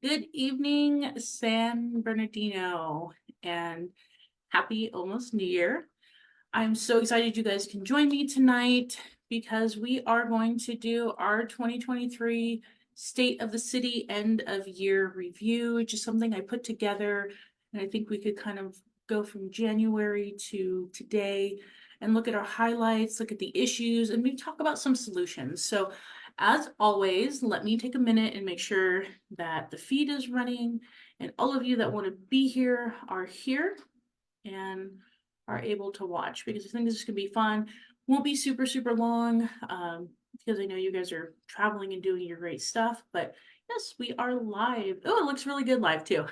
Good evening, San Bernardino, and happy almost New Year. I'm so excited you guys can join me tonight because we are going to do our 2023 State of the City End of Year Review, which is something I put together, and I think we could kind of go from January to today and look at our highlights, look at the issues, and maybe talk about some solutions. So as always, let me take a minute and make sure that the feed is running and all of you that want to be here are here and are able to watch, because I think this is gonna be fun. Won't be super long, because I know you guys are traveling and doing your great stuff, but yes, we are live. Oh, it looks really good live too.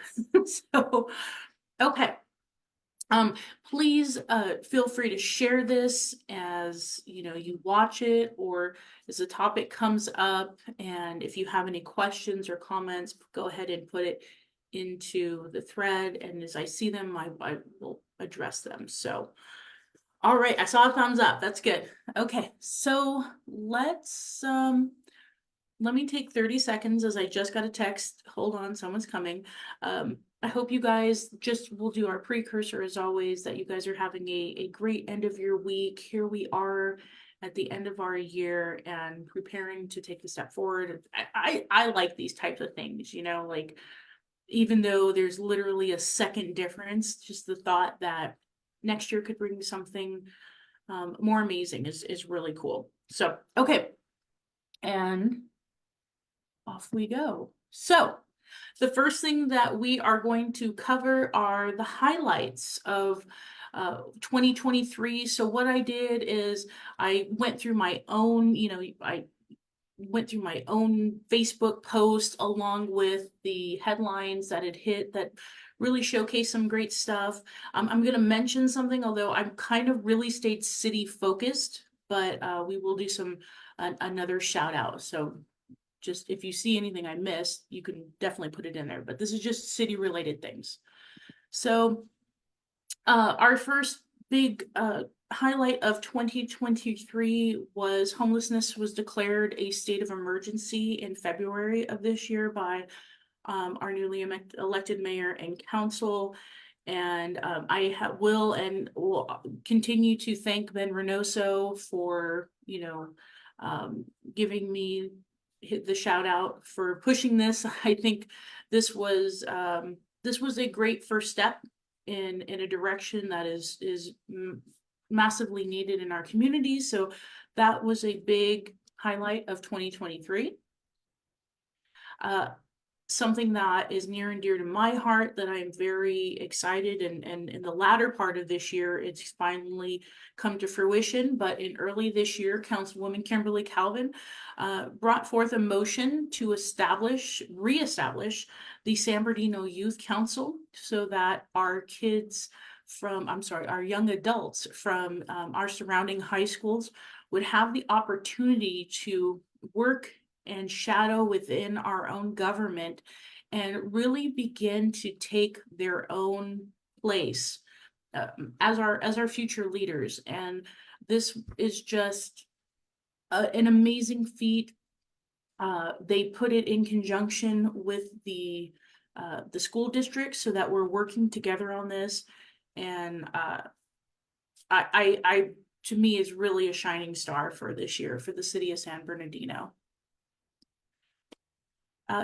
So, okay. Um, please feel free to share this as you watch it, or as a topic comes up. And if you have any questions or comments, go ahead and put it into the thread. And as I see them, I will address them. So, all right, I saw a thumbs up. That's good. Okay, so let me take 30 seconds as I just got a text. Hold on, someone's coming. I hope you guys we'll do our precursor as always, that you guys are having a great end of your week. Here we are at the end of our year and preparing to take a step forward. I like these types of things, like even though there's literally a second difference, just the thought that next year could bring something more amazing is really cool. So, okay. And off we go. So, the first thing that we are going to cover are the highlights of 2023. So what I did is I went through my own, I went through my own Facebook post along with the headlines that had hit that really showcase some great stuff. I'm going to mention something, although I'm kind of really stayed city focused, but we will do another shout out. So just if you see anything I missed, you can definitely put it in there, but this is just city related things. So our first big highlight of 2023 was homelessness was declared a state of emergency in February of this year by our newly elected mayor and council. And will continue to thank Ben Reynoso for, giving me the shout out for pushing this. I think this was a great first step in a direction that is massively needed in our community. So that was a big highlight of 2023. Something that is near and dear to my heart that I'm very excited, and in the latter part of this year, it's finally come to fruition. But in early this year, Councilwoman Kimberly Calvin brought forth a motion to reestablish the San Bernardino Youth Council so that our young adults from our surrounding high schools would have the opportunity to work and shadow within our own government and really begin to take their own place as our future leaders. And this is just an amazing feat. They put it in conjunction with the school district so that we're working together on this. And I to me is really a shining star for this year for the city of San Bernardino.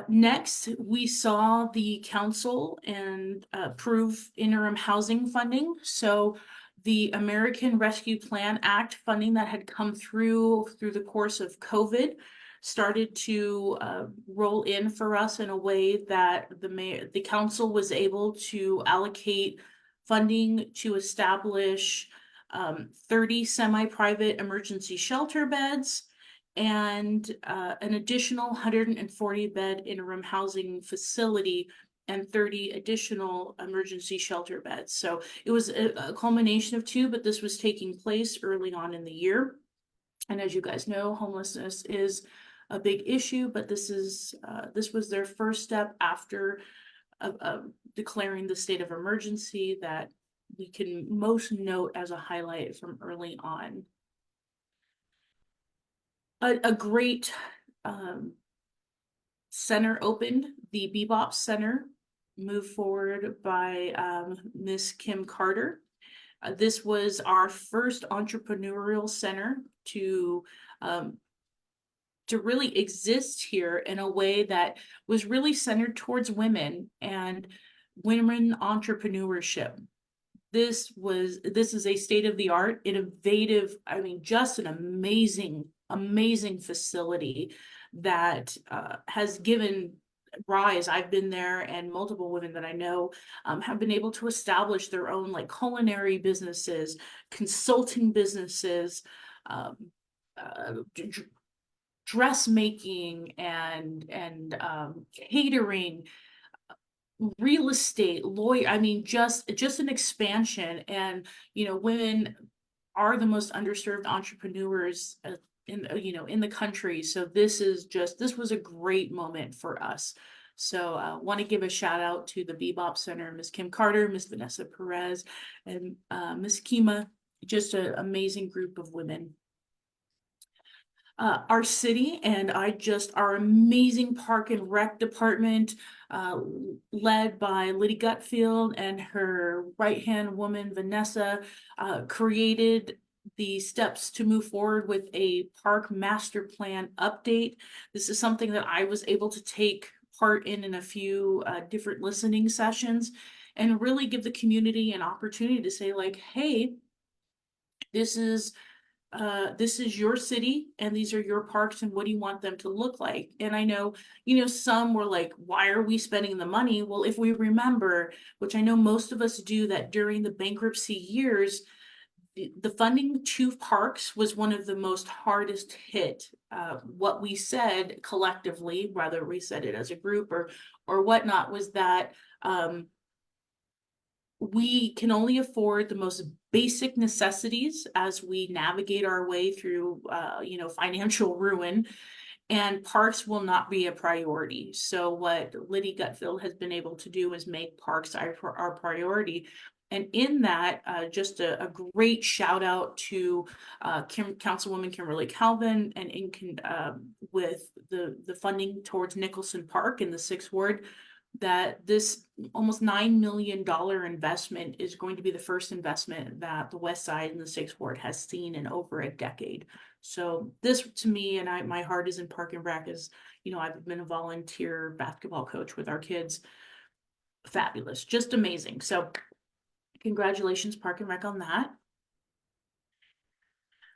Next, we saw the council and approve interim housing funding. So the American Rescue Plan Act funding that had come through the course of COVID started to roll in for us in a way that the council was able to allocate funding to establish 30 semi-private emergency shelter beds and an additional 140-bed interim housing facility and 30 additional emergency shelter beds. So it was a culmination of two, but this was taking place early on in the year. And as you guys know, homelessness is a big issue, but this was their first step after declaring the state of emergency that we can most note as a highlight from early on. A great center opened, the Bebop Center, moved forward by Miss Kim Carter. This was our first entrepreneurial center um, to really exist here in a way that was really centered towards women and women entrepreneurship. This is a state of the art, innovative, I mean, just an amazing facility that has given rise. I've been there, and multiple women that I know have been able to establish their own like culinary businesses, consulting businesses, um, uh, dressmaking, and catering, real estate, lawyer. I mean, just an expansion. And women are the most underserved entrepreneurs in the country. So this was a great moment for us. So want to give a shout out to the Bebop Center, Miss Kim Carter, Miss Vanessa Perez, and Miss Kima. Just an amazing group of women. Our city and our amazing park and rec department, led by Liddy Gutfield and her right-hand woman, Vanessa, created the steps to move forward with a park master plan update. This is something that I was able to take part in a few different listening sessions, and really give the community an opportunity to say like, hey, this is your city and these are your parks, and what do you want them to look like? And I know, some were like, why are we spending the money? Well, if we remember, which I know most of us do, that during the bankruptcy years, the funding to parks was one of the most hardest hit. What we said collectively, whether we said it as a group or whatnot, was that we can only afford the most basic necessities as we navigate our way through, financial ruin, and parks will not be a priority. So what Liddy Gutfield has been able to do is make parks our priority. And in that, just a great shout out to Councilwoman Kimberly Calvin, and with the funding towards Nicholson Park in the 6th Ward, that this almost $9 million investment is going to be the first investment that the West Side and the 6th Ward has seen in over a decade. So this, to me, and my heart is in Park and Rec, as I've been a volunteer basketball coach with our kids. Fabulous, just amazing. So congratulations, Park and Rec, on that.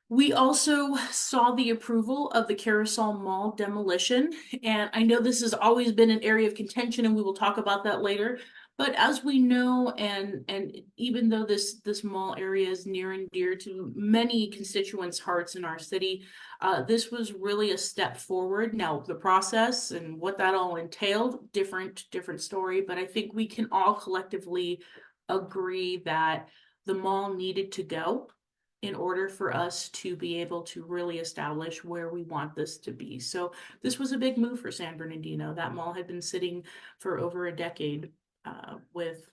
We also saw the approval of the Carousel Mall demolition, and I know this has always been an area of contention, and we will talk about that later. But as we know, and even though this mall area is near and dear to many constituents' hearts in our city, this was really a step forward. Now, the process and what that all entailed, different story, but I think we can all collectively agree that the mall needed to go in order for us to be able to really establish where we want this to be. So this was a big move for San Bernardino. That mall had been sitting for over a decade with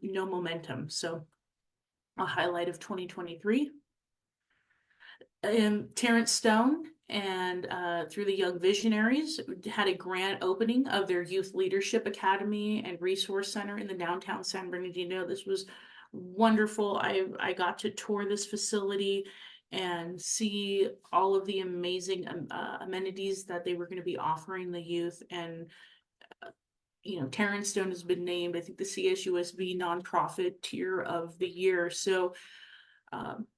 no momentum. So a highlight of 2023. Terrence Stone and through the Young Visionaries had a grand opening of their Youth Leadership Academy and Resource Center in the downtown San Bernardino. This was wonderful. I got to tour this facility and see all of the amazing amenities that they were going to be offering the youth. And Terrence Stone has been named, I think, the CSUSB nonprofit tier of the year. So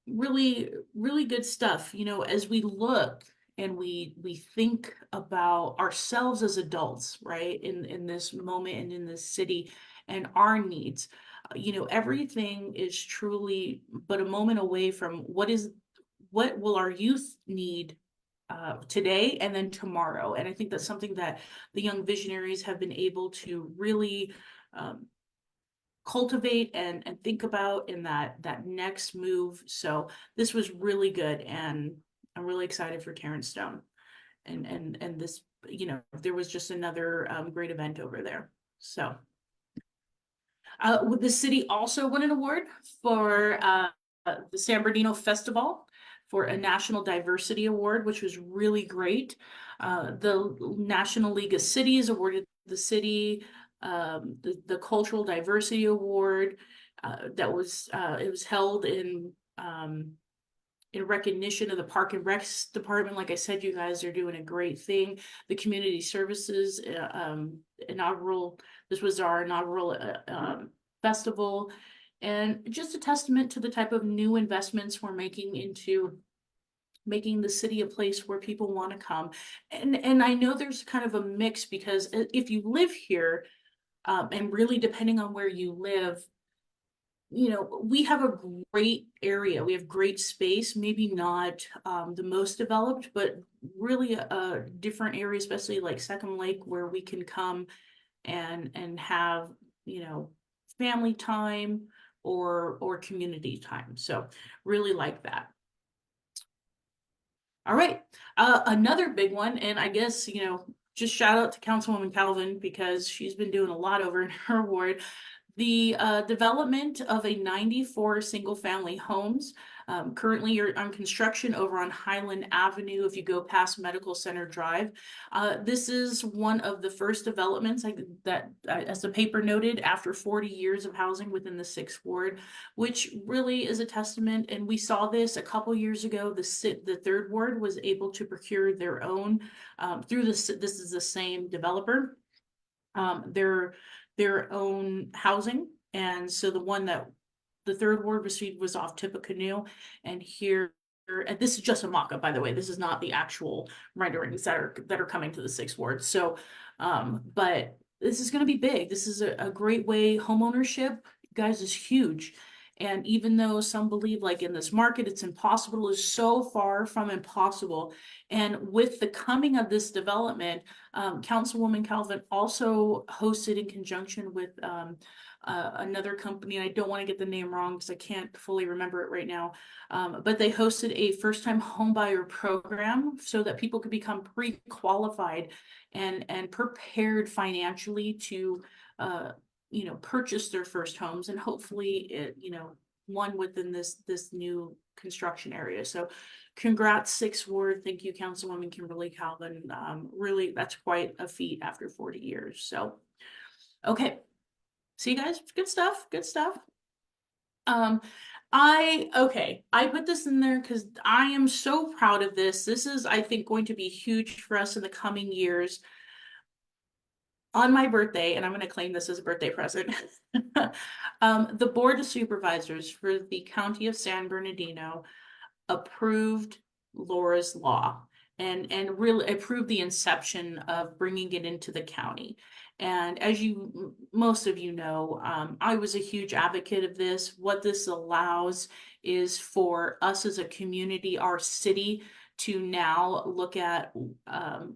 really good stuff. As we look and we think about ourselves as adults, right, in this moment and in this city, and our needs, everything is truly but a moment away from what will our youth need today and then tomorrow. And I think that's something that the Young Visionaries have been able to really cultivate and think about in that next move. So this was really good, and I'm really excited for Terrence Stone. And this, there was just another great event over there. So the city also won an award for the San Bernardino Festival for a National Diversity Award, which was really great. The National League of Cities awarded the city the Cultural Diversity Award. It was held in recognition of the Park and Recs department. Like I said, you guys are doing a great thing. The community services inaugural. This was our inaugural festival, and just a testament to the type of new investments we're making into making the city a place where people want to come. And I know there's kind of a mix, because if you live here, and really depending on where you live, we have a great area. We have great space, maybe not the most developed, but really a different area, especially like Second Lake, where we can come and have, family time or community time. So really like that. All right. Another big one, and I guess, just shout out to Councilwoman Calvin, because she's been doing a lot over in her ward. The development of a 94 single-family homes. Currently, you're on construction over on Highland Avenue if you go past Medical Center Drive. This is one of the first developments as the paper noted, after 40 years of housing within the 6th Ward, which really is a testament. And we saw this a couple years ago. The 3rd Ward was able to procure their own through this. This is the same developer. Their own housing. And so the one that the 3rd Ward received was off Tippecanoe. And here, and this is just a mock-up, by the way, this is not the actual renderings that are coming to the 6th Ward. So, but this is going to be big. This is a great way. Home ownership, guys, is huge. And even though some believe like in this market it's impossible, it is so far from impossible. And with the coming of this development, Councilwoman Calvin also hosted in conjunction with another company, and I don't want to get the name wrong because I can't fully remember it right now, but they hosted a first-time homebuyer program so that people could become pre-qualified and prepared financially to purchase their first homes, and hopefully one within this new construction area. So congrats, 6th Ward. Thank you, Councilwoman Kimberly Calvin. Really, that's quite a feat after 40 years. So, okay. See you guys, good stuff, good stuff. I put this in there because I am so proud of this. This is, I think, going to be huge for us in the coming years. On my birthday, and I'm going to claim this as a birthday present, the Board of Supervisors for the County of San Bernardino approved Laura's Law and really approved the inception of bringing it into the county. And as most of you know, I was a huge advocate of this. What this allows is for us as a community, our city, to now look at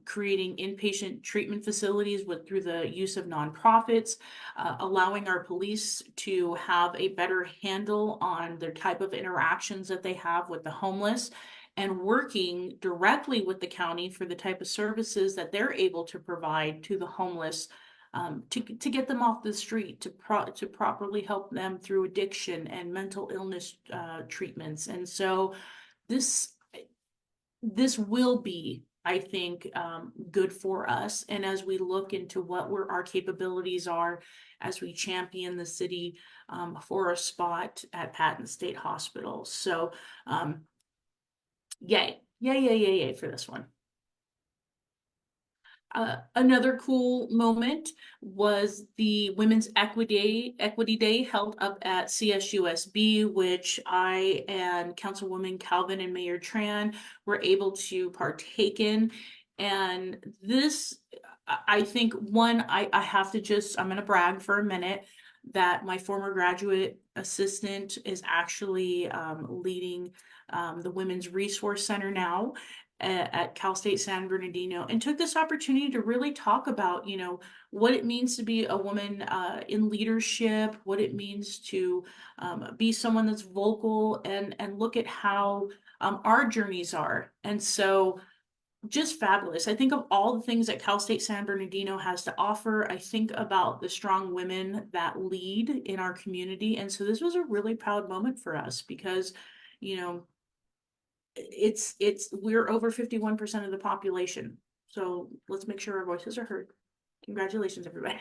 creating inpatient treatment facilities through the use of nonprofits, allowing our police to have a better handle on their type of interactions that they have with the homeless, and working directly with the county for the type of services that they're able to provide to the homeless, to get them off the street, to properly help them through addiction and mental illness treatments. And so this will be, I think, good for us. And as we look into what our capabilities are, as we champion the city for a spot at Patton State Hospital. So, yay, yay, yay, yay, yay for this one. Another cool moment was the Women's Equity Day held up at CSUSB, which I and Councilwoman Calvin and Mayor Tran were able to partake in. And this, I think, I have to I'm going to brag for a minute that my former graduate assistant is actually leading the Women's Resource Center now at Cal State San Bernardino, and took this opportunity to really talk about, what it means to be a woman in leadership, what it means to be someone that's vocal, and look at how our journeys are. And so just fabulous. I think of all the things that Cal State San Bernardino has to offer. I think about the strong women that lead in our community. And so this was a really proud moment for us because, we're over 51% of the population. So let's make sure our voices are heard. Congratulations, everybody.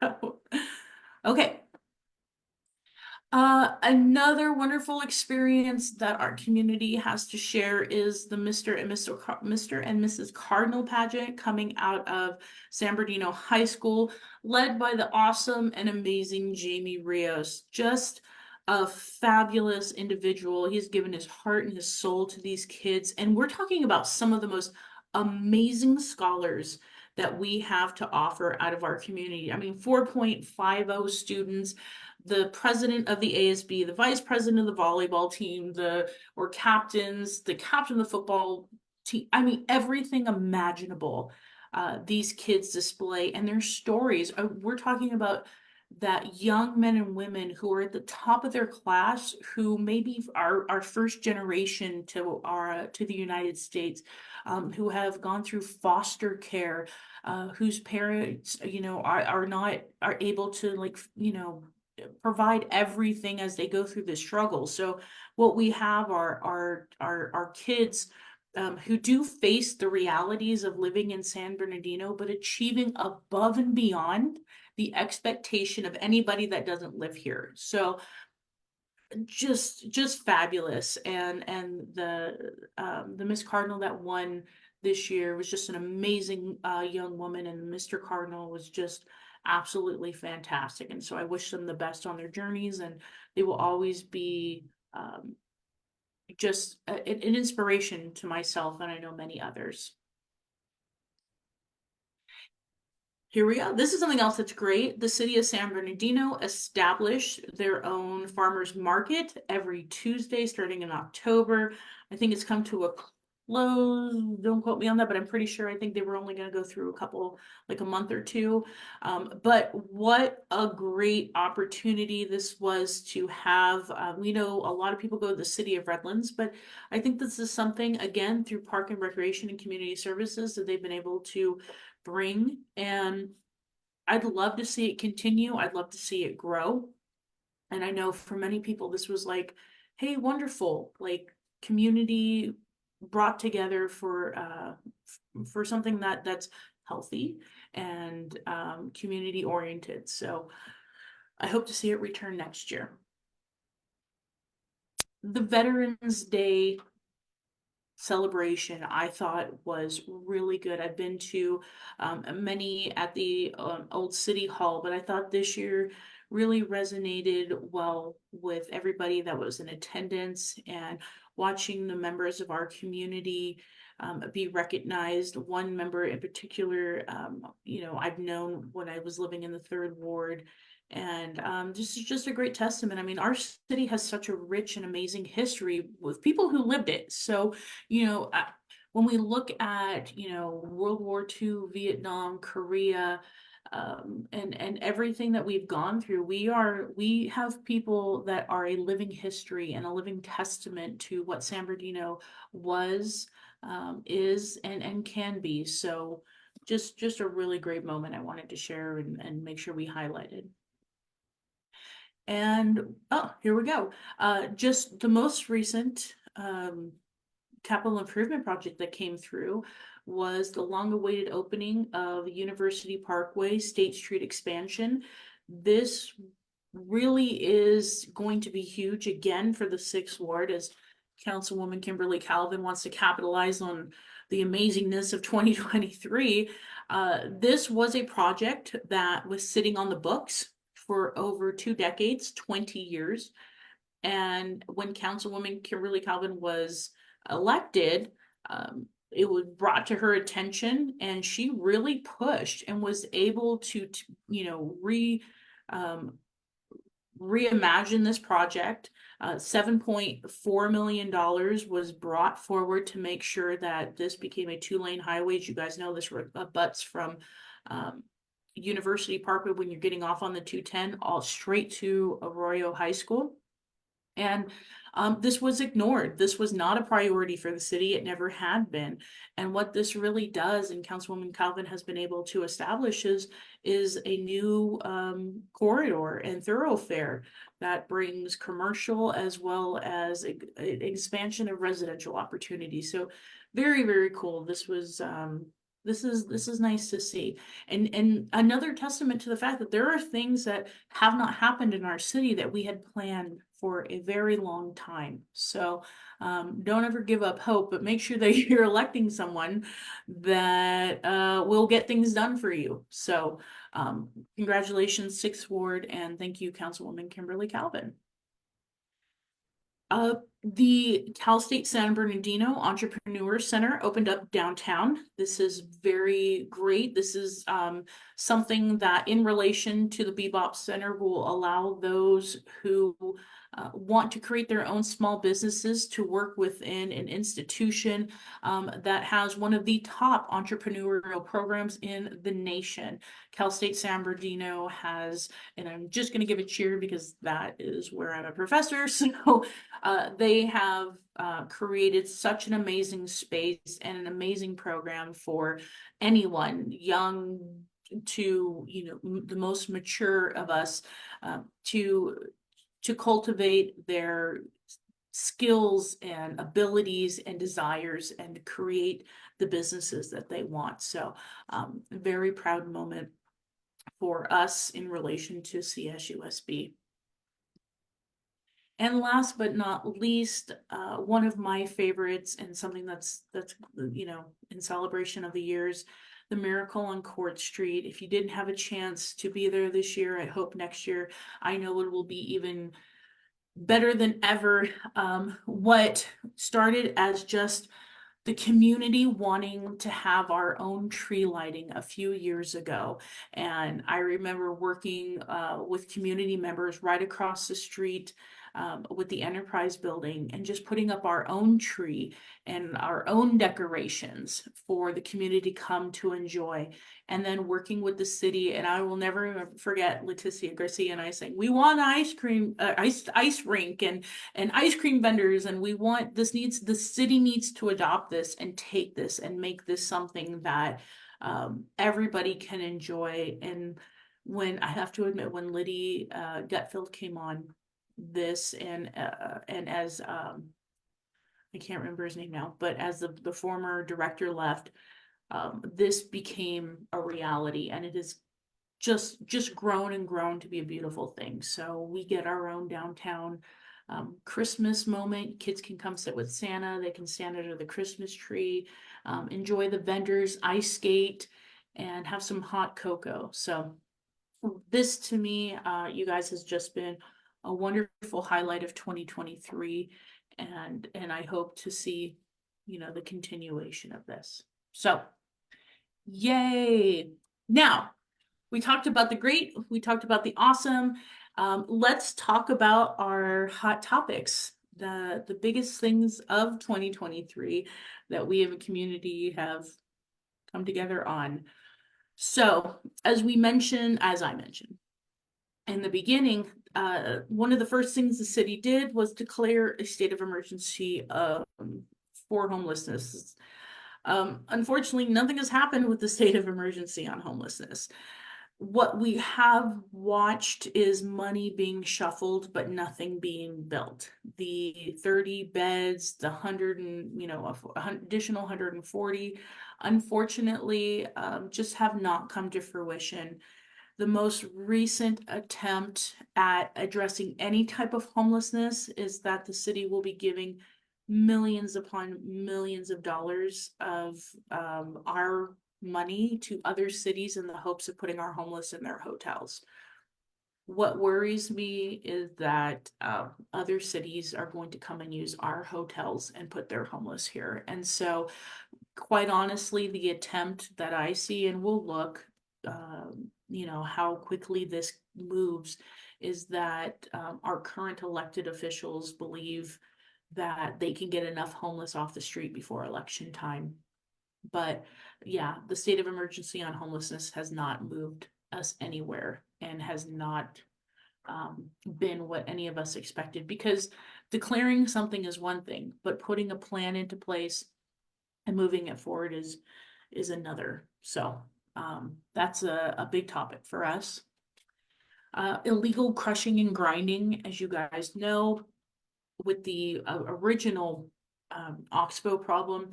So, okay. Another wonderful experience that our community has to share is the Mr. and Mrs. Cardinal pageant coming out of San Bernardino High School, led by the awesome and amazing Jamie Rios. Just a fabulous individual. He's given his heart and his soul to these kids, and we're talking about some of the most amazing scholars that we have to offer out of our community. I mean, 4.50 students, the president of the ASB, the vice president of the volleyball team, or captains, the captain of the football team. I mean, everything imaginable. These kids display and their stories. We're talking about that young men and women who are at the top of their class, who maybe are our first generation to the United States, who have gone through foster care, whose parents, are able to, like, provide everything as they go through this struggle. So what we have are our kids, who do face the realities of living in San Bernardino, but achieving above and beyond the expectation of anybody that doesn't live here. So just fabulous. And the Miss Cardinal that won this year was just an amazing young woman, and Mr. Cardinal was just absolutely fantastic. And so I wish them the best on their journeys, and they will always be just an inspiration to myself, and I know many others. Here we go. This is something else that's great. The city of San Bernardino established their own farmers market every Tuesday starting in October. I think it's come to a close. Don't quote me on that, but I'm pretty sure I think they were only going to go through like a month or two. But what a great opportunity this was to have. We know a lot of people go to the city of Redlands, but I think this is something, again, through Park and Recreation and Community Services, that they've been able to bring, and I'd love to see it continue. I'd love to see it grow. And I know for many people this was like, hey, wonderful, like community brought together for something that's healthy and community oriented. So I hope to see it return next year. The Veterans Day celebration I thought was really good. I've been to many at the old city hall, but I thought this year really resonated well with everybody that was in attendance, and watching the members of our community be recognized. One member in particular, I've known when I was living in the third ward. And this is just a great testament. I mean, our city has such a rich and amazing history with people who lived it. So, when we look at, World War II, Vietnam, Korea, and everything that we've gone through, we have people that are a living history and a living testament to what San Bernardino was, is, and can be. So just a really great moment I wanted to share and make sure we highlighted. And here we go. Just the most recent capital improvement project that came through was the long-awaited opening of University Parkway State Street expansion. This really is going to be huge again for the 6th Ward, as Councilwoman Kimberly Calvin wants to capitalize on the amazingness of 2023. This was a project that was sitting on the books for over 2 decades, 20 years. And when Councilwoman Kimberly Calvin was elected, it was brought to her attention, and she really pushed and was able to reimagine this project. $7.4 million was brought forward to make sure that this became a 2-lane highway. As you guys know, this abuts from University Parkway when you're getting off on the 210 all straight to Arroyo High School. And this was ignored. This was not a priority for the city. It never had been. And what this really does, and Councilwoman Calvin has been able to establish, is a new corridor and thoroughfare that brings commercial as well as expansion of residential opportunities. So very, very cool. This was This is nice to see. And another testament to the fact that there are things that have not happened in our city that we had planned for a very long time. So don't ever give up hope, but make sure that you're electing someone that will get things done for you. So congratulations, Sixth Ward, and thank you, Councilwoman Kimberly Calvin. The Cal State San Bernardino Entrepreneur Center opened up downtown. This is very great. This is something that, in relation to the Bebop Center, will allow those who want to create their own small businesses to work within an institution that has one of the top entrepreneurial programs in the nation. Cal State San Bernardino has, and I'm just going to give a cheer because that is where I'm a professor. So they have created such an amazing space and an amazing program for anyone, young to, the most mature of us, to cultivate their skills and abilities and desires and create the businesses that they want. So very proud moment for us in relation to CSUSB. And last but not least, one of my favorites and something that's in celebration of the years, the Miracle on Court Street. If you didn't have a chance to be there this year, I hope next year, I know it will be even better than ever. What started as just the community wanting to have our own tree lighting a few years ago. And I remember working with community members right across the street with the Enterprise building and just putting up our own tree and our own decorations for the community to come to enjoy. And then working with the city, and I will never forget Leticia Garcia and I saying, we want ice cream, ice rink and ice cream vendors, and we want the city needs to adopt this and take this and make this something that everybody can enjoy. And when I have to admit, when Liddy Gutfield came on this, and as I can't remember his name now, but as the former director left, this became a reality, and it is just grown and grown to be a beautiful thing. So we get our own downtown Christmas moment. Kids can come sit with Santa. They can stand under the Christmas tree, enjoy the vendors, ice skate, and have some hot cocoa. So this, to me, you guys, has just been a wonderful highlight of 2023, and I hope to see, the continuation of this. So, yay! Now, we talked about the great, we talked about the awesome. Let's talk about our hot topics, the biggest things of 2023 that we as a community have come together on. So, as I mentioned in the beginning, one of the first things the city did was declare a state of emergency for homelessness. Unfortunately, nothing has happened with the state of emergency on homelessness. What we have watched is money being shuffled, but nothing being built. The 30 beds, the 100 and, additional 140, unfortunately, just have not come to fruition. The most recent attempt at addressing any type of homelessness is that the city will be giving millions upon millions of dollars of our money to other cities in the hopes of putting our homeless in their hotels. What worries me is that other cities are going to come and use our hotels and put their homeless here. And so, quite honestly, the attempt that I see, and we'll look, how quickly this moves, is that our current elected officials believe that they can get enough homeless off the street before election time. But yeah, the state of emergency on homelessness has not moved us anywhere and has not been what any of us expected, because declaring something is one thing, but putting a plan into place and moving it forward is another. So that's a big topic for us. Illegal crushing and grinding, as you guys know, with the original Oxbow problem.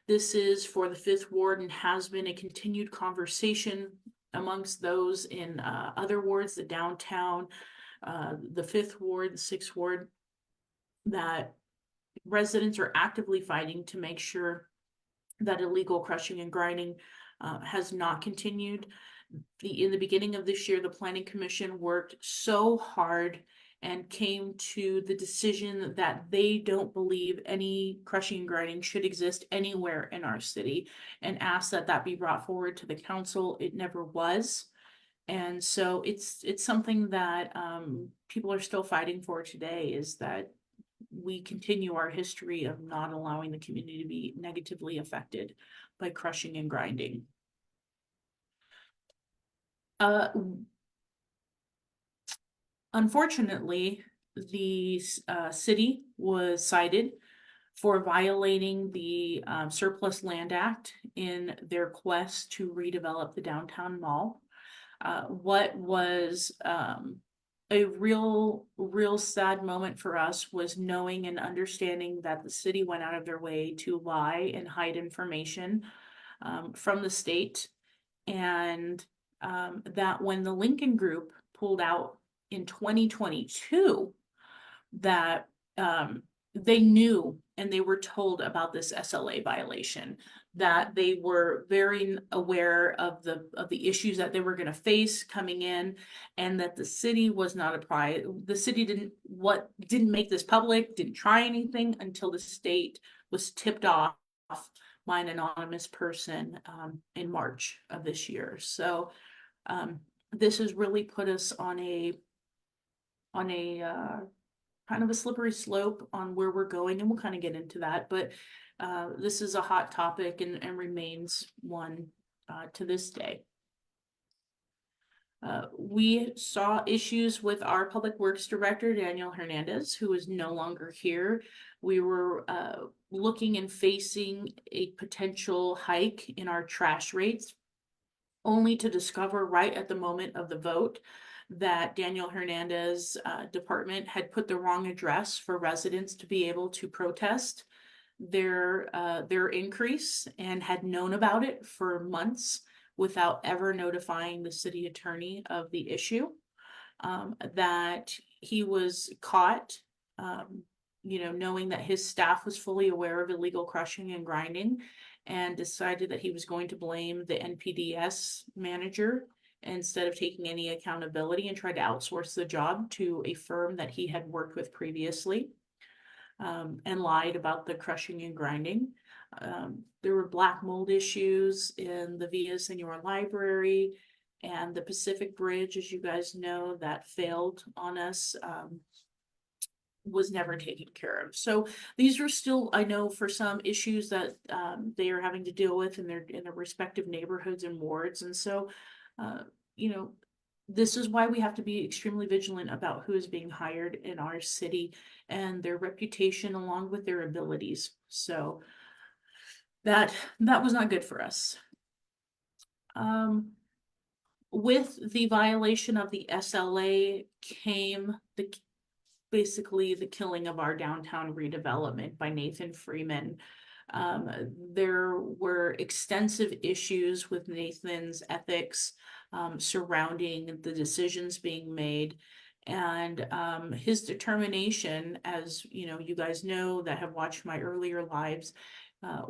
This is for the Fifth Ward and has been a continued conversation amongst those in other wards, the downtown, the Fifth Ward, the Sixth Ward, that residents are actively fighting to make sure that illegal crushing and grinding has not continued. In the beginning of this year, the Planning Commission worked so hard and came to the decision that they don't believe any crushing and grinding should exist anywhere in our city, and asked that that be brought forward to the council. It never was. And so it's something that people are still fighting for today, is that we continue our history of not allowing the community to be negatively affected by crushing and grinding. Unfortunately, the city was cited for violating the Surplus Land Act in their quest to redevelop the downtown mall. What was a real sad moment for us was knowing and understanding that the city went out of their way to lie and hide information from the state, and that when the Lincoln Group pulled out in 2022, that they knew and they were told about this SLA violation, that they were very aware of the issues that they were going to face coming in, and that the city was not a prize. The city didn't make this public, didn't try anything until the state was tipped off by an anonymous person in March of this year. So this has really put us on a kind of a slippery slope on where we're going, and we'll kind of get into that, but this is a hot topic and remains one to this day. We saw issues with our Public Works Director, Daniel Hernandez, who is no longer here. We were looking and facing a potential hike in our trash rates, only to discover right at the moment of the vote that Daniel Hernandez department had put the wrong address for residents to be able to protest their increase, and had known about it for months without ever notifying the city attorney of the issue. That he was caught, knowing that his staff was fully aware of illegal crushing and grinding, and decided that he was going to blame the NPDS manager instead of taking any accountability, and tried to outsource the job to a firm that he had worked with previously, and lied about the crushing and grinding. There were black mold issues in the Villa Senora Library, and the Pacific Bridge, as you guys know, that failed on us, was never taken care of. So these are still, I know, for some issues that they are having to deal with in their respective neighborhoods and wards. And so this is why we have to be extremely vigilant about who is being hired in our city and their reputation along with their abilities. So that was not good for us. With the violation of the SLA came basically the killing of our downtown redevelopment by Nathan Freeman. There were extensive issues with Nathan's ethics surrounding the decisions being made, and his determination, as you guys know that have watched my earlier lives,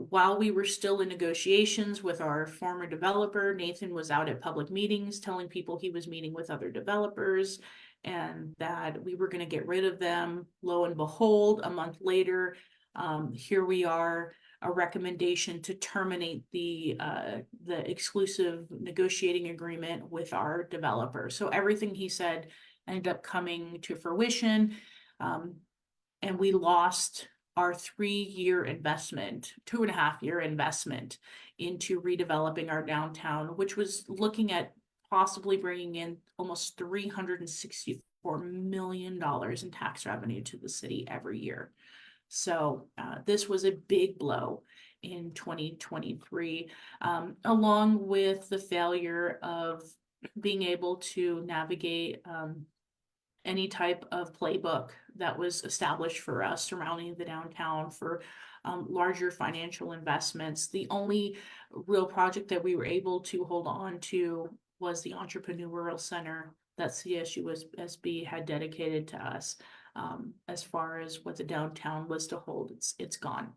while we were still in negotiations with our former developer, Nathan was out at public meetings telling people he was meeting with other developers and that we were going to get rid of them. Lo and behold, a month later, here we are, a recommendation to terminate the exclusive negotiating agreement with our developer. So everything he said ended up coming to fruition, and we lost our 3-year investment, 2.5-year investment into redeveloping our downtown, which was looking at possibly bringing in almost $364 million in tax revenue to the city every year. So this was a big blow in 2023, along with the failure of being able to navigate any type of playbook that was established for us surrounding the downtown for larger financial investments. The only real project that we were able to hold on to was the Entrepreneurial Center that CSUSB had dedicated to us. As far as what the downtown was to hold, it's gone.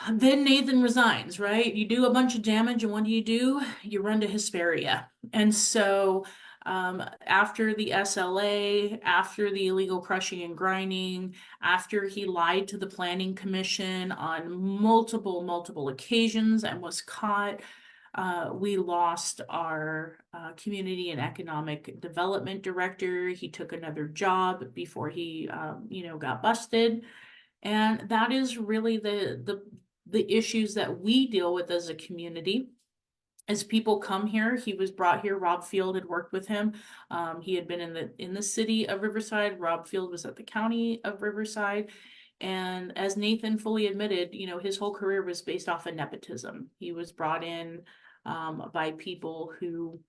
Then Nathan resigns, right? You do a bunch of damage, and what do? You run to Hesperia. And so after the SLA, after the illegal crushing and grinding, after he lied to the Planning Commission on multiple occasions and was caught, we lost our community and economic development director. He took another job before he, got busted. And that is really the issues that we deal with as a community. As people come here, he was brought here. Rob Field had worked with him. He had been in the city of Riverside. Rob Field was at the county of Riverside. And as Nathan fully admitted, his whole career was based off of nepotism. He was brought in by people who,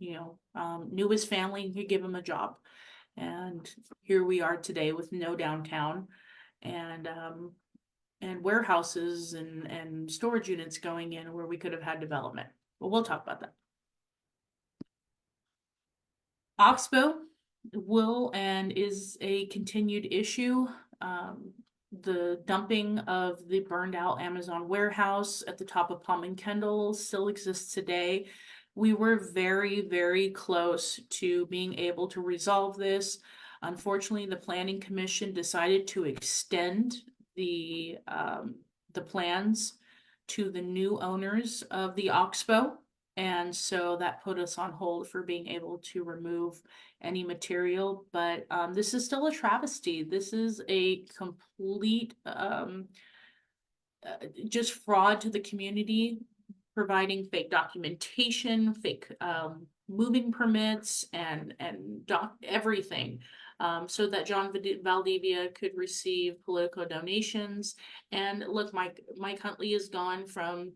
knew his family and could give him a job. And here we are today with no downtown and warehouses and storage units going in where we could have had development. But we'll talk about that. Oxbow is a continued issue. The dumping of the burned out Amazon warehouse at the top of Palm and Kendall still exists today. We were very close to being able to resolve this. Unfortunately, the Planning Commission decided to extend the plans to the new owners of the Oxbow. And so that put us on hold for being able to remove any material. But this is still a travesty. This is a complete just fraud to the community, providing fake documentation, fake moving permits, and everything. So that John Valdivia could receive political donations. And look, Mike Huntley is gone from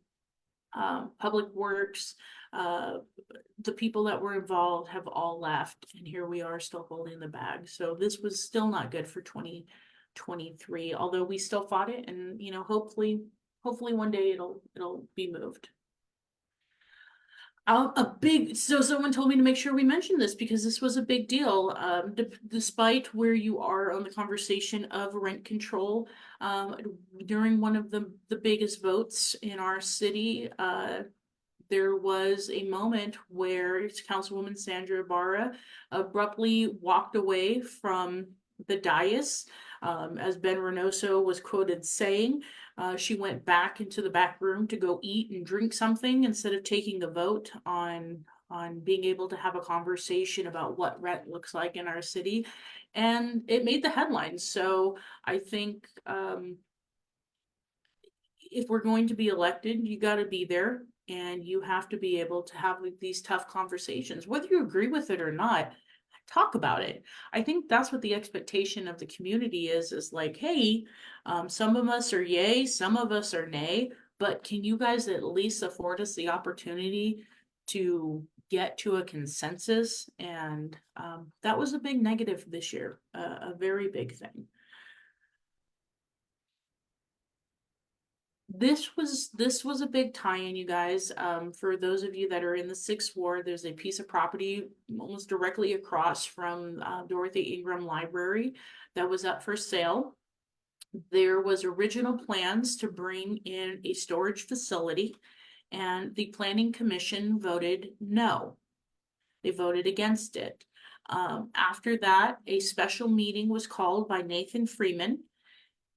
Public Works. The people that were involved have all left, and here we are still holding the bag. So this was still not good for 2023, although we still fought it, and hopefully one day it'll be moved. So someone told me to make sure we mention this because this was a big deal. Despite where you are on the conversation of rent control, during one of the biggest votes in our city, there was a moment where Councilwoman Sandra Ibarra abruptly walked away from the dais. As Ben Reynoso was quoted saying, she went back into the back room to go eat and drink something instead of taking a vote on being able to have a conversation about what rent looks like in our city. And it made the headlines. So I think if we're going to be elected, you got to be there and you have to be able to have these tough conversations, whether you agree with it or not. Talk about it. I think that's what the expectation of the community is like, hey, some of us are yay, some of us are nay, but can you guys at least afford us the opportunity to get to a consensus? And that was a big negative this year, a very big thing. This was a big tie-in, you guys. For those of you that are in the 6th Ward, there's a piece of property almost directly across from Dorothy Ingram Library that was up for sale. There was original plans to bring in a storage facility, and the Planning Commission voted no. They voted against it. After that, a special meeting was called by Nathan Freeman,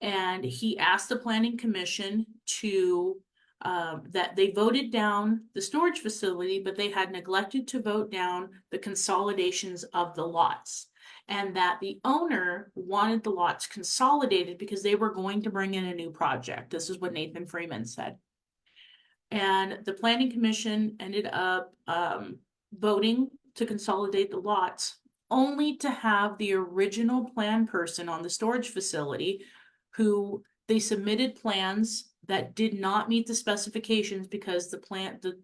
and he asked the Planning Commission to that they voted down the storage facility, but they had neglected to vote down the consolidations of the lots, and that the owner wanted the lots consolidated because they were going to bring in a new project. This is what Nathan Freeman said. And the Planning Commission ended up voting to consolidate the lots, only to have the original plan person on the storage facility, who they submitted plans that did not meet the specifications because the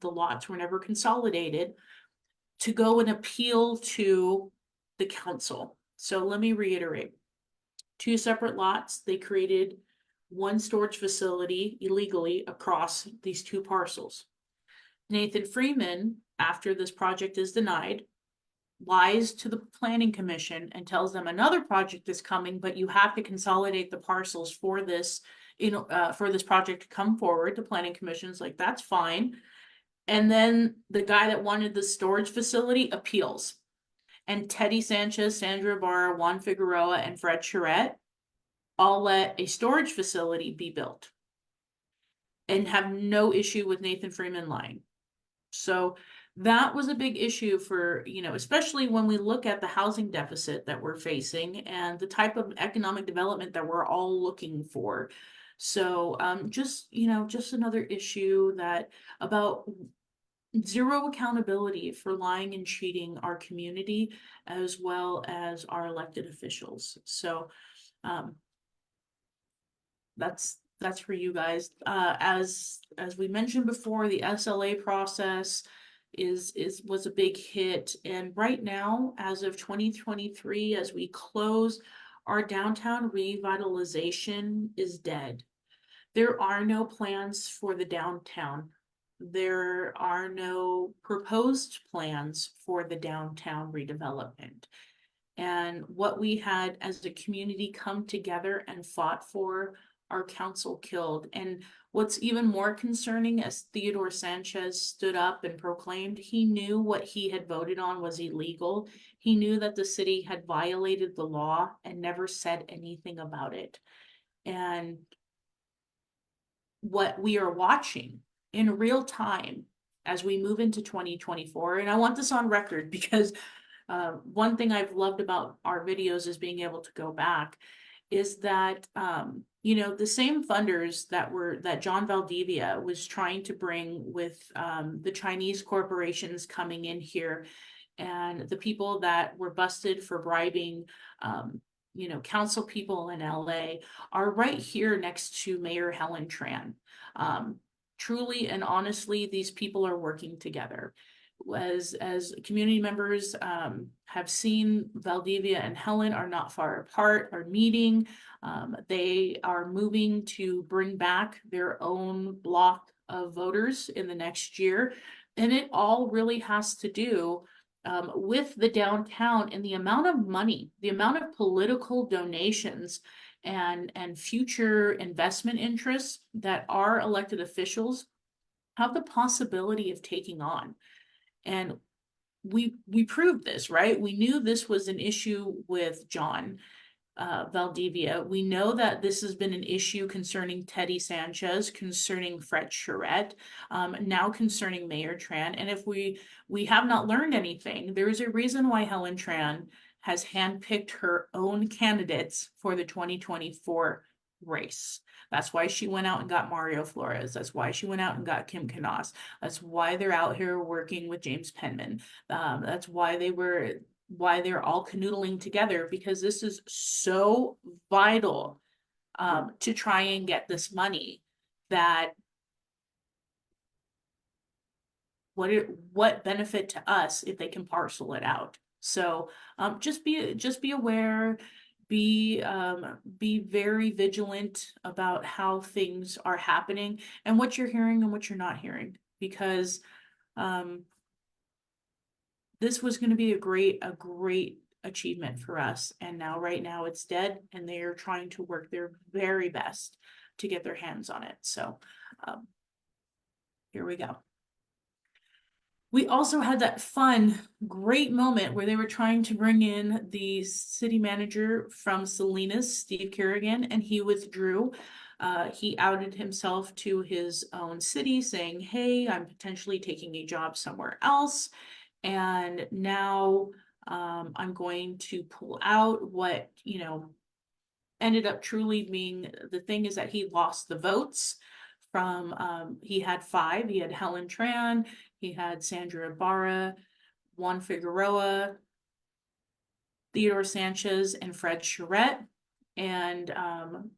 lots were never consolidated, to go and appeal to the council. So let me reiterate. 2 separate lots. They created one storage facility illegally across these 2 parcels. Nathan Freeman, after this project is denied, lies to the planning commission and tells them another project is coming, but you have to consolidate the parcels for this, for this project to come forward. The planning commission's like, that's fine. And then the guy that wanted the storage facility appeals. And Teddy Sanchez, Sandra Ibarra, Juan Figueroa, and Fred Charette all let a storage facility be built and have no issue with Nathan Freeman lying. So that was a big issue for, especially when we look at the housing deficit that we're facing and the type of economic development that we're all looking for. So just another issue that about zero accountability for lying and cheating our community as well as our elected officials. So um, that's for you guys. As we mentioned before, the SLA process was a big hit, and right now, as of 2023, as we close, our downtown revitalization is dead. There are no plans for the downtown. There are no proposed plans for the downtown redevelopment. And what we had as a community come together and fought for, our council killed. And what's even more concerning, as Theodore Sanchez stood up and proclaimed, he knew what he had voted on was illegal. He knew that the city had violated the law and never said anything about it. And what we are watching in real time as we move into 2024, and I want this on record because one thing I've loved about our videos is being able to go back, is that the same funders that John Valdivia was trying to bring with the Chinese corporations coming in here, and the people that were busted for bribing council people in LA are right here next to Mayor Helen Tran. Truly and honestly, these people are working together. As community members have seen, Valdivia and Helen are not far apart, are meeting. They are moving to bring back their own block of voters in the next year. And it all really has to do with the downtown and the amount of money, the amount of political donations and future investment interests that our elected officials have the possibility of taking on. And we proved this, right? We knew this was an issue with John Valdivia. We know that this has been an issue concerning Teddy Sanchez, concerning Fred Charette, now concerning Mayor Tran. And if we have not learned anything, there is a reason why Helen Tran has handpicked her own candidates for the 2024 race. That's why she went out and got Mario Flores. That's why she went out and got Kim Knaus. That's why they're out here working with James Penman. That's why they're all canoodling together, because this is so vital to try and get this money, that what benefit to us if they can parcel it out. So just be aware, be very vigilant about how things are happening and what you're hearing and what you're not hearing, because this was going to be a great achievement for us, and right now it's dead, and they are trying to work their very best to get their hands on it. So here we go. We also had that fun, great moment where they were trying to bring in the city manager from Salinas, Steve Kerrigan, and he withdrew. He outed himself to his own city, saying, hey, I'm potentially taking a job somewhere else, and now I'm going to pull out. What ended up truly being the thing is that he lost the votes from he had 5. He had Helen Tran, he had Sandra Ibarra, Juan Figueroa, Theodore Sanchez, and Fred Charette. And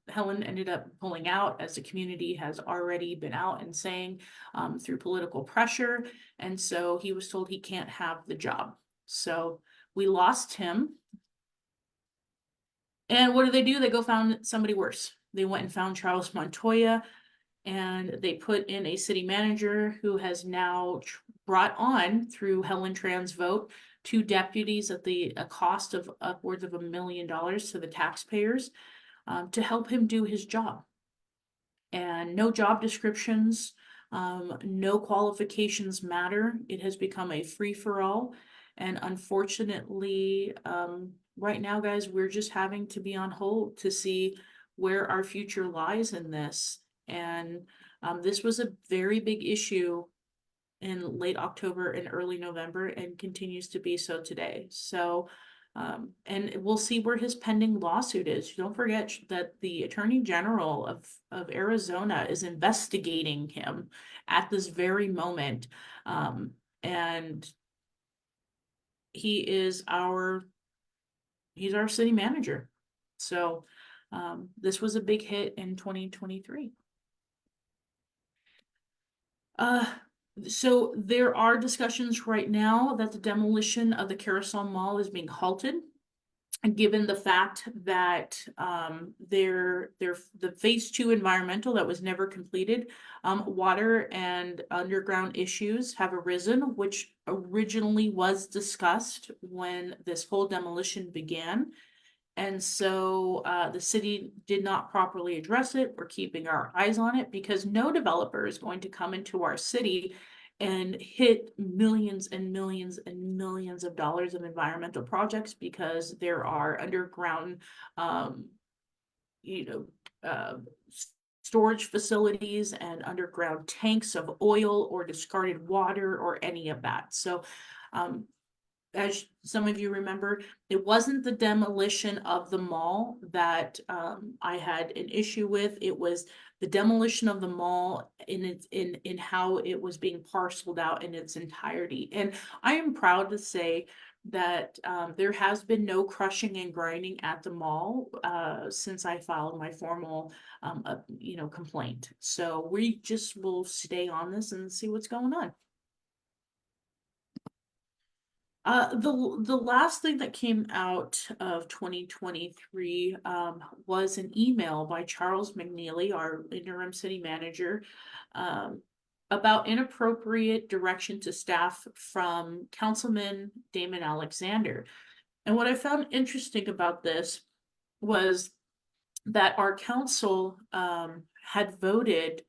Helen ended up pulling out, as the community has already been out and saying, through political pressure. And so he was told he can't have the job. So we lost him. And what do? They go found somebody worse. They went and found Charles Montoya, and they put in a city manager who has now brought on, through Helen Tran's vote, two deputies at a cost of upwards of $1 million to the taxpayers, to help him do his job. And no job descriptions, no qualifications matter. It has become a free-for-all. And unfortunately, right now, guys, we're just having to be on hold to see where our future lies in this. And this was a very big issue in late October and early November, and continues to be so today. So, and we'll see where his pending lawsuit is. Don't forget that the Attorney General of Arizona is investigating him at this very moment. And he is he's our city manager. So, this was a big hit in 2023. So there are discussions right now that the demolition of the Carousel Mall is being halted. And given the fact that the phase 2 environmental that was never completed, water and underground issues have arisen, which originally was discussed when this whole demolition began. And so the city did not properly address it. We're keeping our eyes on it, because no developer is going to come into our city and hit millions and millions and millions of dollars of environmental projects, because there are underground, storage facilities and underground tanks of oil or discarded water or any of that. So, as some of you remember, it wasn't the demolition of the mall that I had an issue with. It was the demolition of the mall in how it was being parceled out in its entirety. And I am proud to say that there has been no crushing and grinding at the mall since I filed my formal complaint. So we just will stay on this and see what's going on. The last thing that came out of 2023 was an email by Charles McNeely, our interim city manager, about inappropriate direction to staff from Councilman Damon Alexander. And what I found interesting about this was that our council had voted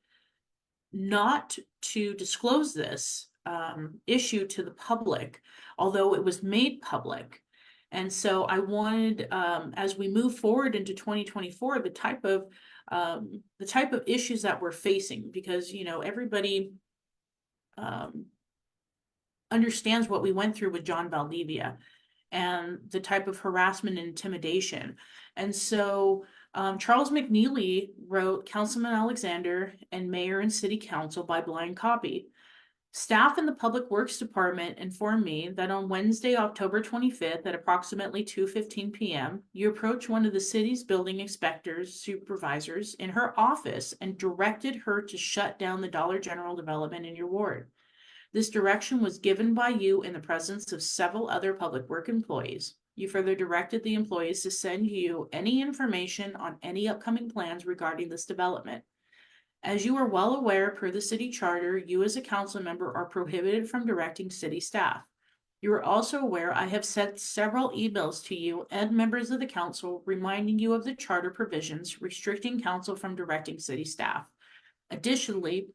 not to disclose this issue to the public, although it was made public. And so I wanted, as we move forward into 2024, the type of issues that we're facing, because everybody understands what we went through with John Valdivia and the type of harassment and intimidation. And so Charles McNeely wrote Councilman Alexander and Mayor and City Council by blind copy. Staff in the Public Works Department informed me that on Wednesday, October 25th at approximately 2:15 p.m., you approached one of the city's building inspectors, supervisors in her office and directed her to shut down the Dollar General development in your ward. This direction was given by you in the presence of several other public work employees. You further directed the employees to send you any information on any upcoming plans regarding this development. As you are well aware, per the city charter, you as a council member are prohibited from directing city staff. You are also aware I have sent several emails to you and members of the council reminding you of the charter provisions restricting council from directing city staff. Additionally,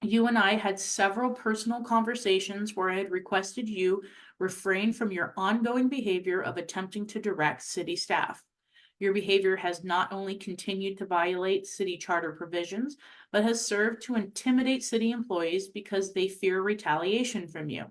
you and I had several personal conversations where I had requested you refrain from your ongoing behavior of attempting to direct city staff. Your behavior has not only continued to violate city charter provisions, but has served to intimidate city employees because they fear retaliation from you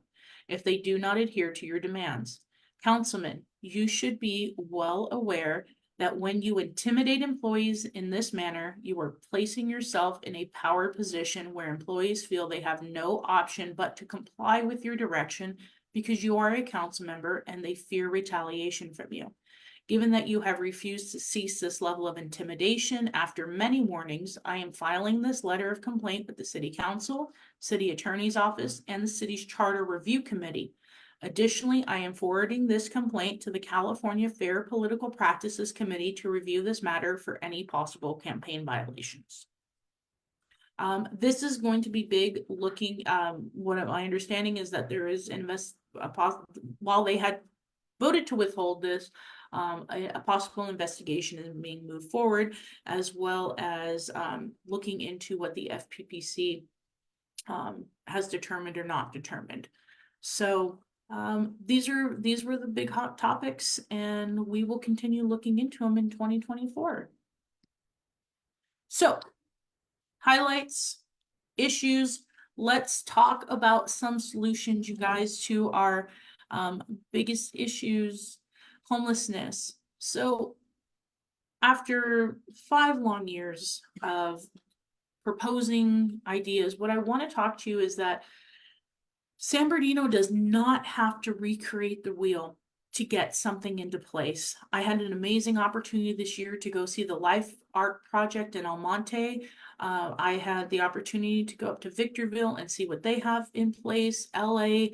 if they do not adhere to your demands. Councilman, you should be well aware that when you intimidate employees in this manner, you are placing yourself in a power position where employees feel they have no option but to comply with your direction because you are a council member and they fear retaliation from you. Given that you have refused to cease this level of intimidation after many warnings, I am filing this letter of complaint with the City Council, City Attorney's Office, and the city's Charter Review Committee. Additionally, I am forwarding this complaint to the California Fair Political Practices Committee to review this matter for any possible campaign violations. This is going to be big looking, what my understanding is that there is while they had voted to withhold this, a possible investigation is being moved forward, as well as looking into what the FPPC has determined or not determined. So these were the big hot topics, and we will continue looking into them in 2024. So highlights, issues. Let's talk about some solutions, you guys, to our biggest issues, homelessness. So after 5 long years of proposing ideas, what I want to talk to you is that San Bernardino does not have to recreate the wheel to get something into place. I had an amazing opportunity this year to go see the Life Art Project in El Monte. I had the opportunity to go up to Victorville and see what they have in place, LA,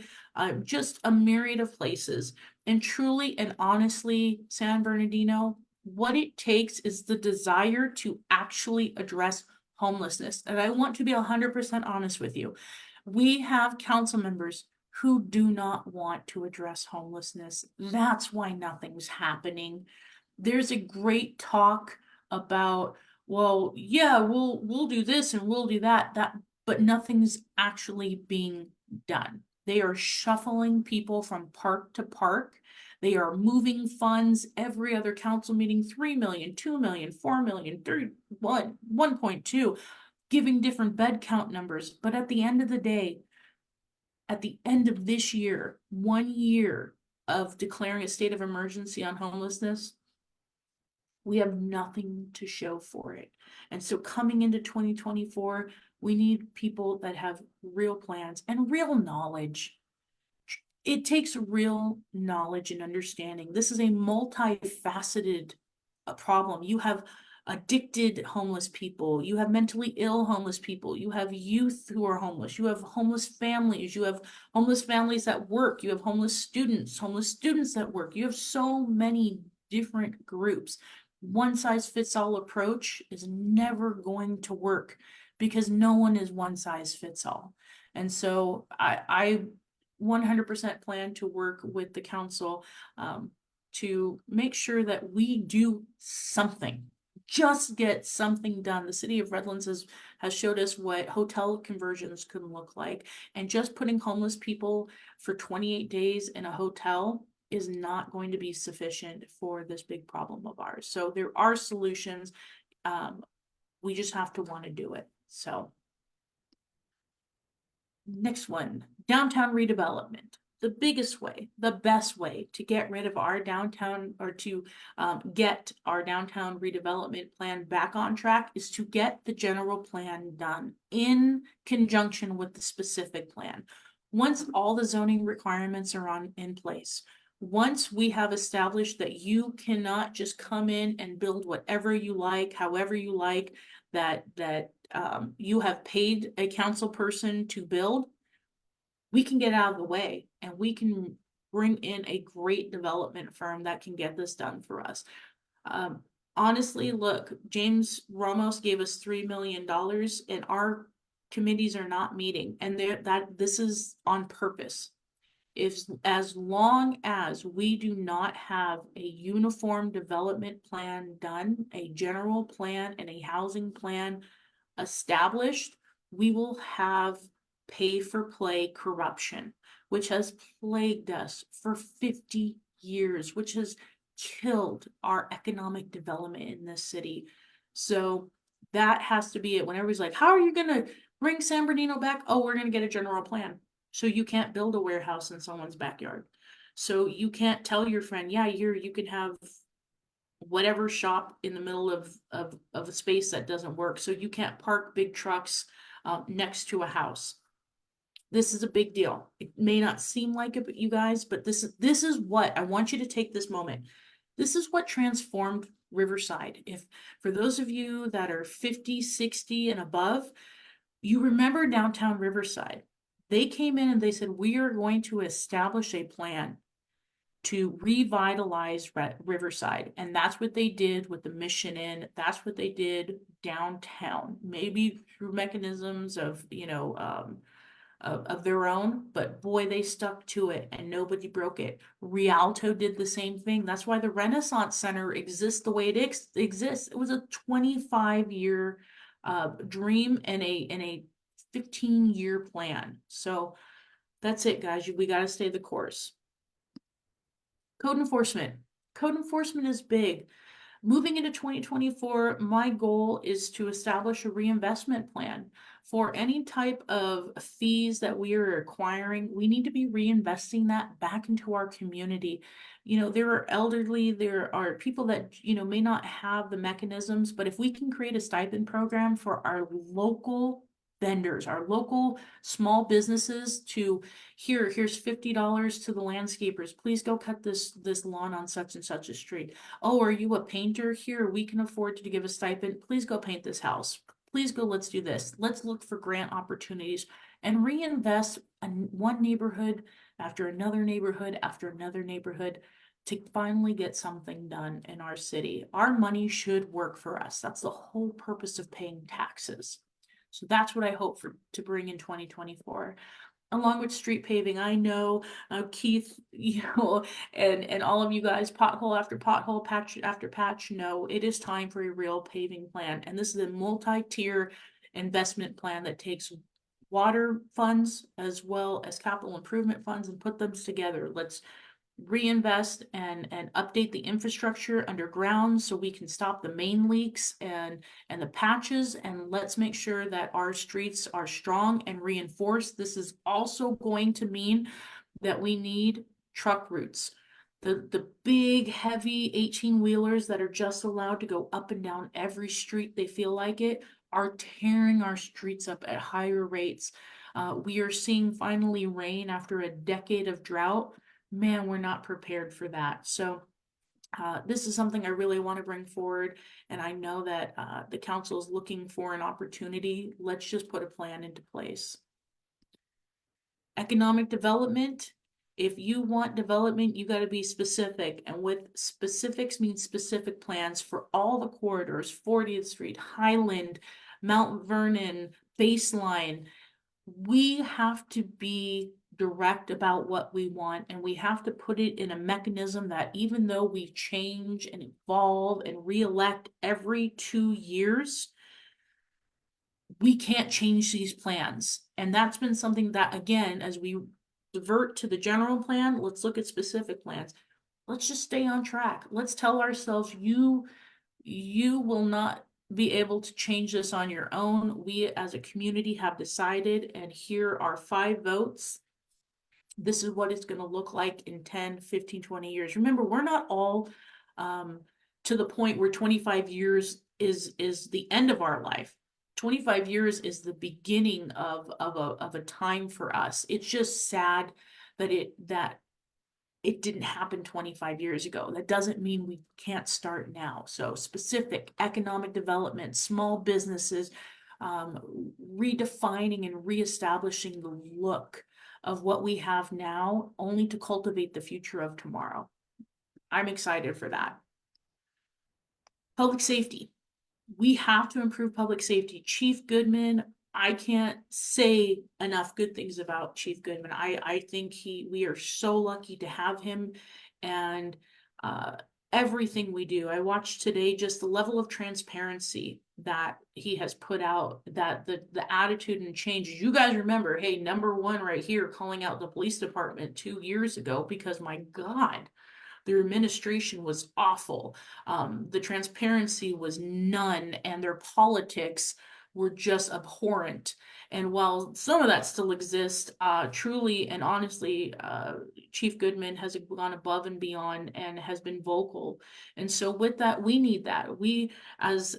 just a myriad of places. And truly and honestly, San Bernardino, what it takes is the desire to actually address homelessness. And I want to be 100% honest with you. We have council members who do not want to address homelessness. That's why nothing's happening. There's a great talk about, well, yeah, we'll do this and we'll do that, but nothing's actually being done. They are shuffling people from park to park. They are moving funds every other council meeting, 3 million, 2 million, 4 million, 31, 1.2, giving different bed count numbers. But at the end of the day, at the end of this year, 1 year of declaring a state of emergency on homelessness, we have nothing to show for it. And so coming into 2024, we need people that have real plans and real knowledge. It takes real knowledge and understanding. This is a multifaceted problem. You have addicted homeless people, you have mentally ill homeless people, you have youth who are homeless, you have homeless families, you have homeless families at work, you have homeless students at work. You have so many different groups. One size fits all approach is never going to work because no one is one size fits all. And so I 100% plan to work with the council to make sure that we do something, just get something done. The city of Redlands has showed us what hotel conversions can look like, and just putting homeless people for 28 days in a hotel is not going to be sufficient for this big problem of ours. So there are solutions. We just have to want to do it. So next one, downtown redevelopment. The biggest way, the best way to get rid of our downtown, or to get our downtown redevelopment plan back on track, is to get the general plan done in conjunction with the specific plan. Once all the zoning requirements are in place, once we have established that you cannot just come in and build whatever you like, however you like, that you have paid a council person to build, we can get out of the way and we can bring in a great development firm that can get this done for us. Honestly, look, James Ramos gave us $3 million and our committees are not meeting, and this is on purpose. As long as we do not have a uniform development plan done, a general plan and a housing plan established, we will have pay for play corruption, which has plagued us for 50 years, which has killed our economic development in this city. So that has to be it. When everybody's like, how are you going to bring San Bernardino back? Oh, we're going to get a general plan. So you can't build a warehouse in someone's backyard. So you can't tell your friend, yeah, you can have whatever shop in the middle of a space that doesn't work. So you can't park big trucks next to a house. This is a big deal. It may not seem like it, but you guys, but this is what I want you to take this moment. This is what transformed Riverside. If for those of you that are 50, 60 and above, you remember downtown Riverside. They came in and they said, we are going to establish a plan to revitalize Riverside. And that's what they did with the Mission Inn. That's what they did downtown, maybe through mechanisms of, of their own, but boy, they stuck to it and nobody broke it. Rialto did the same thing. That's why the Renaissance Center exists the way it exists. It was a 25-year dream and a 15-year plan. So that's it, guys. We got to stay the course. Code enforcement. Code enforcement is big. Moving into 2024, my goal is to establish a reinvestment plan. For any type of fees that we are acquiring, we need to be reinvesting that back into our community. There are elderly, there are people that, may not have the mechanisms, but if we can create a stipend program for our local vendors, our local small businesses to here's $50 to the landscapers. Please go cut this lawn on such and such a street. Oh, are you a painter? Here, we can afford to give a stipend. Please go paint this house. Please go, let's do this. Let's look for grant opportunities and reinvest in one neighborhood after another neighborhood after another neighborhood to finally get something done in our city. Our money should work for us. That's the whole purpose of paying taxes. So that's what I hope to bring in 2024. Along with street paving, I know Keith, and all of you guys, pothole after pothole, patch after patch, know it is time for a real paving plan. And this is a multi-tier investment plan that takes water funds as well as capital improvement funds and put them together. Let's reinvest and update the infrastructure underground so we can stop the main leaks and the patches, and let's make sure that our streets are strong and reinforced. This is also going to mean that we need truck routes. The big heavy 18-wheelers that are just allowed to go up and down every street they feel like it are tearing our streets up at higher rates. We are seeing finally rain after a decade of drought. Man, we're not prepared for that. So this is something I really want to bring forward. And I know that the council is looking for an opportunity. Let's just put a plan into place. Economic development. If you want development, you got to be specific. And with specifics means specific plans for all the corridors, 40th Street, Highland, Mount Vernon, Baseline. We have to be direct about what we want, and we have to put it in a mechanism that even though we change and evolve and re-elect every 2 years, we can't change these plans. And that's been something that, again, as we divert to the general plan, let's look at specific plans. Let's just stay on track. Let's tell ourselves, you will not be able to change this on your own. We as a community have decided, and here are 5 votes. This is what it's going to look like in 10, 15, 20 years. Remember, we're not all to the point where 25 years is the end of our life. 25 years is the beginning of a time for us. It's just sad that it didn't happen 25 years ago. That doesn't mean we can't start now. So specific economic development, small businesses, redefining and reestablishing the look of what we have now, only to cultivate the future of tomorrow. I'm excited for that. Public safety. We have to improve public safety. Chief Goodman, I can't say enough good things about Chief Goodman. I think we are so lucky to have him, and everything we do. I watched today just the level of transparency that he has put out, that the attitude and change. You guys remember, hey, number 1 right here, calling out the police department 2 years ago because my God, their administration was awful. The transparency was none, and their politics were just abhorrent. And while some of that still exists, truly and honestly, Chief Goodman has gone above and beyond and has been vocal. And so with that, we need that. We as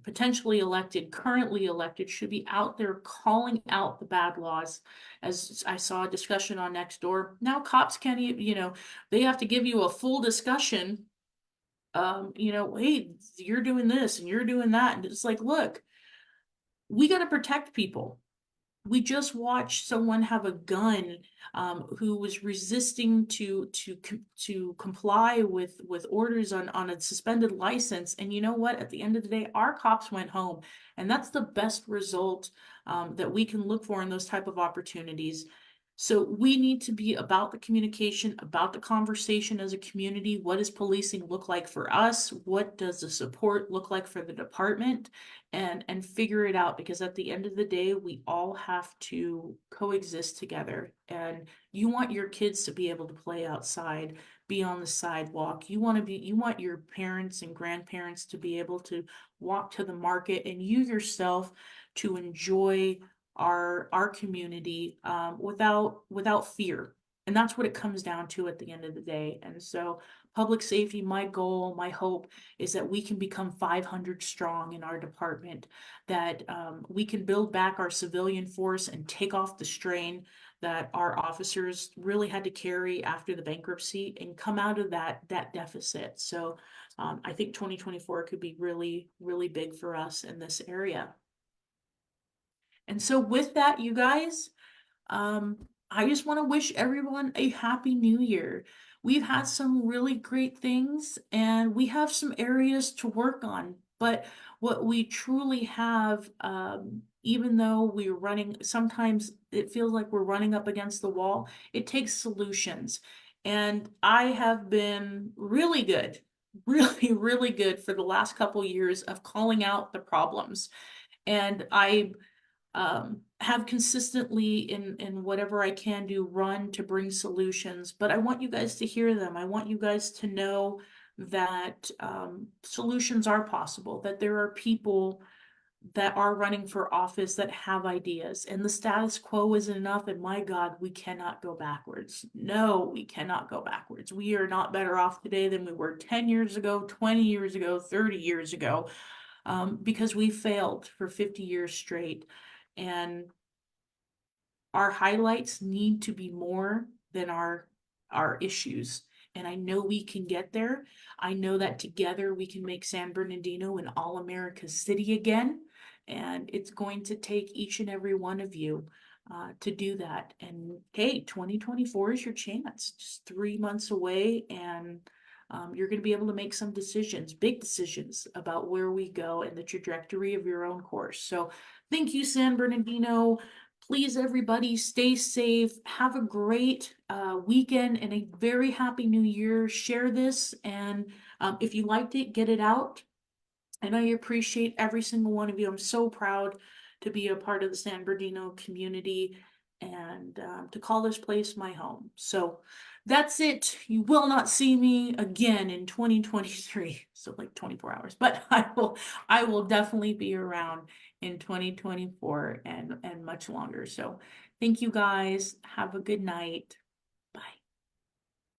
potentially elected, currently elected, should be out there calling out the bad laws. As I saw a discussion on Nextdoor, now cops can't even, they have to give you a full discussion. Hey, you're doing this and you're doing that. And it's like, look, we got to protect people. we just watched someone have a gun, who was resisting to comply with orders on a suspended license. And you know what? At the end of the day, our cops went home, and that's the best result that we can look for in those type of opportunities. So we need to be about the communication, about the conversation as a community. What does policing look like for us? What does the support look like for the department? And figure it out, because at the end of the day, we all have to coexist together. And you want your kids to be able to play outside, be on the sidewalk. You want your parents and grandparents to be able to walk to the market, and you yourself to enjoy our community, without fear. And that's what it comes down to at the end of the day. And so public safety, my goal, my hope is that we can become 500 strong in our department, that we can build back our civilian force and take off the strain that our officers really had to carry after the bankruptcy, and come out of that deficit. So I think 2024 could be really, really big for us in this area. And so with that, you guys, I just want to wish everyone a happy new year. We've had some really great things, and we have some areas to work on. But what we truly have, even though we're running, sometimes it feels like we're running up against the wall, it takes solutions. And I have been really good, really, really good for the last couple years of calling out the problems. And I have consistently in whatever I can do run to bring solutions, but I want you guys to hear them. I want you guys to know that solutions are possible, that there are people that are running for office that have ideas, and the status quo isn't enough. And my God, we cannot go backwards. No, we cannot go backwards. We are not better off today than we were 10 years ago, 20 years ago, 30 years ago, because we failed for 50 years straight. And our highlights need to be more than our issues. And I know we can get there. I know that together we can make San Bernardino an all-America city again. And it's going to take each and every one of you to do that. And hey, 2024 is your chance. Just 3 months away, and you're going to be able to make some decisions, big decisions about where we go and the trajectory of your own course. So thank you, San Bernardino. Please, everybody, stay safe. Have a great weekend and a very happy new year. Share this, and if you liked it, get it out. And I appreciate every single one of you. I'm so proud to be a part of the San Bernardino community, and to call this place my home. So that's it. You will not see me again in 2023. So like 24 hours, but I will definitely be around in 2024 and much longer. So thank you guys. Have a good night.